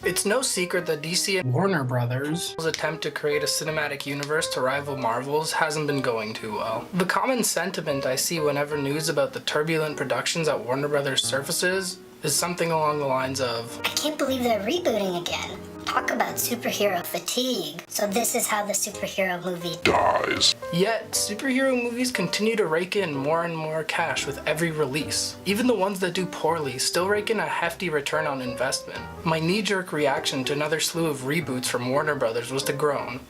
It's no secret that DC and Warner Brothers' attempt to create a cinematic universe to rival Marvel's hasn't been going too well. The common sentiment I see whenever news about the turbulent productions at Warner Brothers surfaces is something along the lines of, I can't believe they're rebooting again. Talk about superhero fatigue. So this is how the superhero movie dies. Yet, superhero movies continue to rake in more and more cash with every release. Even the ones that do poorly still rake in a hefty return on investment. My knee-jerk reaction to another slew of reboots from Warner Brothers was to groan.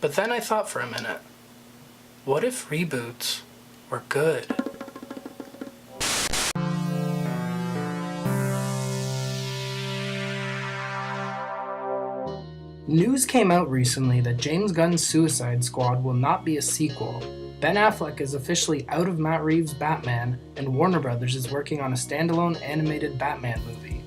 But then I thought for a minute, what if reboots were good? News came out recently that James Gunn's Suicide Squad will not be a sequel. Ben Affleck is officially out of Matt Reeves' Batman, and Warner Brothers is working on a standalone animated Batman movie.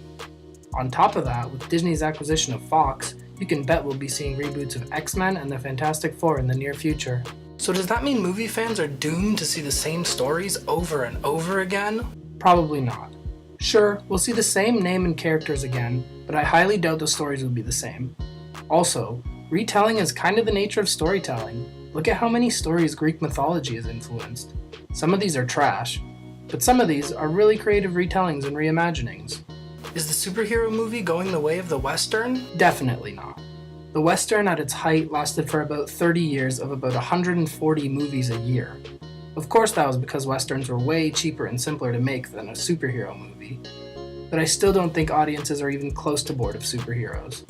On top of that, with Disney's acquisition of Fox, you can bet we'll be seeing reboots of X-Men and the Fantastic Four in the near future. So does that mean movie fans are doomed to see the same stories over and over again? Probably not. Sure, we'll see the same name and characters again, but I highly doubt the stories will be the same. Also, retelling is kind of the nature of storytelling. Look at how many stories Greek mythology has influenced. Some of these are trash, but some of these are really creative retellings and reimaginings. Is the superhero movie going the way of the Western? Definitely not. The Western at its height lasted for about 30 years of about 140 movies a year. Of course that was because Westerns were way cheaper and simpler to make than a superhero movie. But I still don't think audiences are even close to bored of superheroes.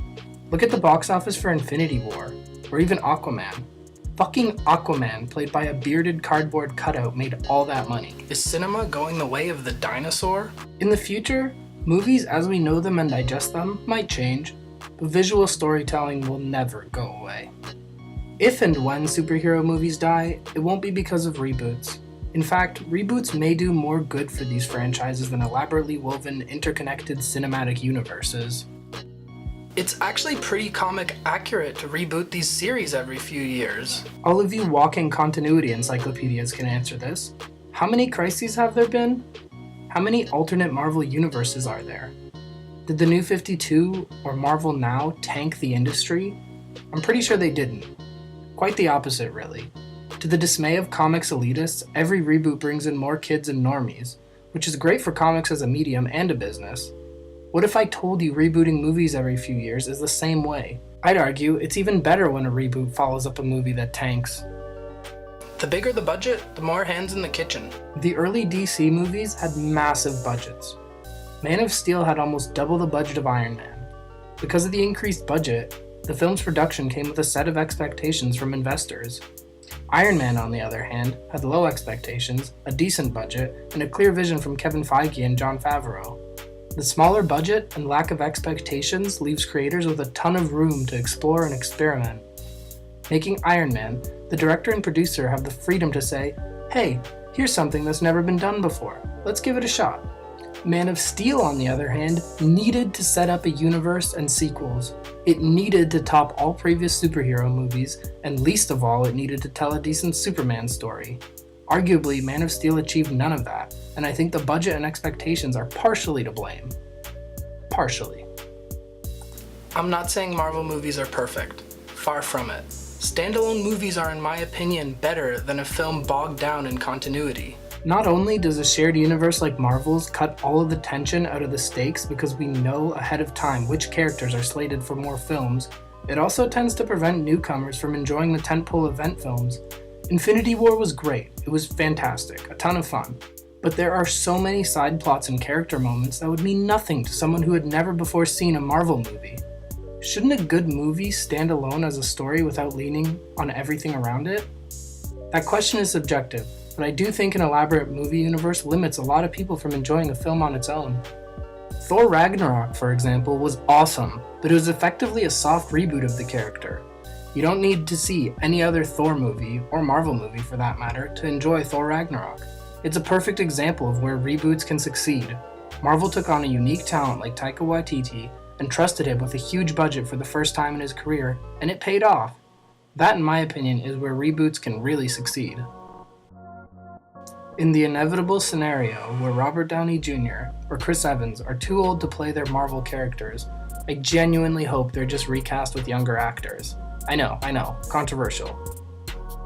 Look at the box office for Infinity War, or even Aquaman. Fucking Aquaman, played by a bearded cardboard cutout, made all that money. Is cinema going the way of the dinosaur? In the future, movies as we know them and digest them might change, but visual storytelling will never go away. If and when superhero movies die, it won't be because of reboots. In fact, reboots may do more good for these franchises than elaborately woven, interconnected cinematic universes. It's actually pretty comic accurate to reboot these series every few years. All of you walking continuity encyclopedias can answer this. How many crises have there been? How many alternate Marvel universes are there? Did the New 52 or Marvel Now tank the industry? I'm pretty sure they didn't. Quite the opposite, really. To the dismay of comics elitists, every reboot brings in more kids and normies, which is great for comics as a medium and a business. What if I told you rebooting movies every few years is the same way? I'd argue it's even better when a reboot follows up a movie that tanks. The bigger the budget, the more hands in the kitchen. The early DC movies had massive budgets. Man of Steel had almost double the budget of Iron Man. Because of the increased budget, the film's production came with a set of expectations from investors. Iron Man, on the other hand, had low expectations, a decent budget, and a clear vision from Kevin Feige and Jon Favreau. The smaller budget and lack of expectations leaves creators with a ton of room to explore and experiment. Making Iron Man, the director and producer have the freedom to say, hey, here's something that's never been done before, let's give it a shot. Man of Steel, on the other hand, needed to set up a universe and sequels. It needed to top all previous superhero movies, and least of all, it needed to tell a decent Superman story. Arguably, Man of Steel achieved none of that, and I think the budget and expectations are partially to blame. Partially. I'm not saying Marvel movies are perfect. Far from it. Standalone movies are, in my opinion, better than a film bogged down in continuity. Not only does a shared universe like Marvel's cut all of the tension out of the stakes because we know ahead of time which characters are slated for more films, it also tends to prevent newcomers from enjoying the tentpole event films. Infinity War was great, it was fantastic, a ton of fun. But there are so many side plots and character moments that would mean nothing to someone who had never before seen a Marvel movie. Shouldn't a good movie stand alone as a story without leaning on everything around it? That question is subjective, but I do think an elaborate movie universe limits a lot of people from enjoying a film on its own. Thor Ragnarok, for example, was awesome, but it was effectively a soft reboot of the character. You don't need to see any other Thor movie, or Marvel movie for that matter, to enjoy Thor Ragnarok. It's a perfect example of where reboots can succeed. Marvel took on a unique talent like Taika Waititi and trusted him with a huge budget for the first time in his career, and it paid off. That, in my opinion, is where reboots can really succeed. In the inevitable scenario where Robert Downey Jr. or Chris Evans are too old to play their Marvel characters, I genuinely hope they're just recast with younger actors. I know, controversial.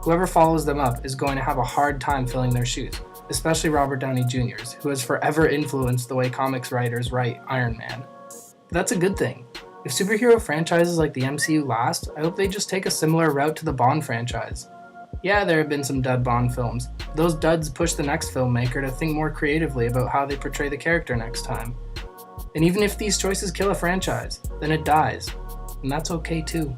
Whoever follows them up is going to have a hard time filling their shoes, especially Robert Downey Jr.'s, who has forever influenced the way comics writers write Iron Man. But that's a good thing. If superhero franchises like the MCU last, I hope they just take a similar route to the Bond franchise. Yeah, there have been some dud Bond films. Those duds push the next filmmaker to think more creatively about how they portray the character next time. And even if these choices kill a franchise, then it dies. And that's okay too.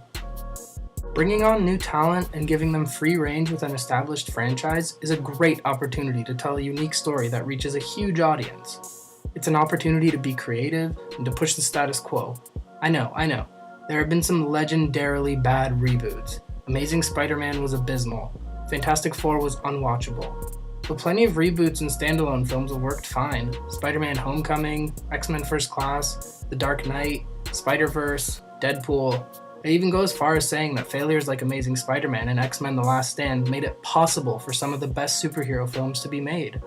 Bringing on new talent and giving them free range with an established franchise is a great opportunity to tell a unique story that reaches a huge audience. It's an opportunity to be creative and to push the status quo. I know. There have been some legendarily bad reboots. Amazing Spider-Man was abysmal. Fantastic Four was unwatchable. But plenty of reboots and standalone films have worked fine. Spider-Man Homecoming, X-Men First Class, The Dark Knight, Spider-Verse, Deadpool. I even go as far as saying that failures like Amazing Spider-Man and X-Men The Last Stand made it possible for some of the best superhero films to be made.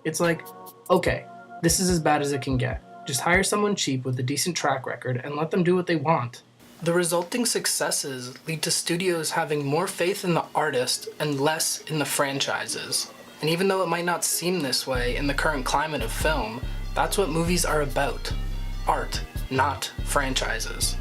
It's like, okay, this is as bad as it can get. Just hire someone cheap with a decent track record and let them do what they want. The resulting successes lead to studios having more faith in the artist and less in the franchises. And even though it might not seem this way in the current climate of film, that's what movies are about. Art, not franchises.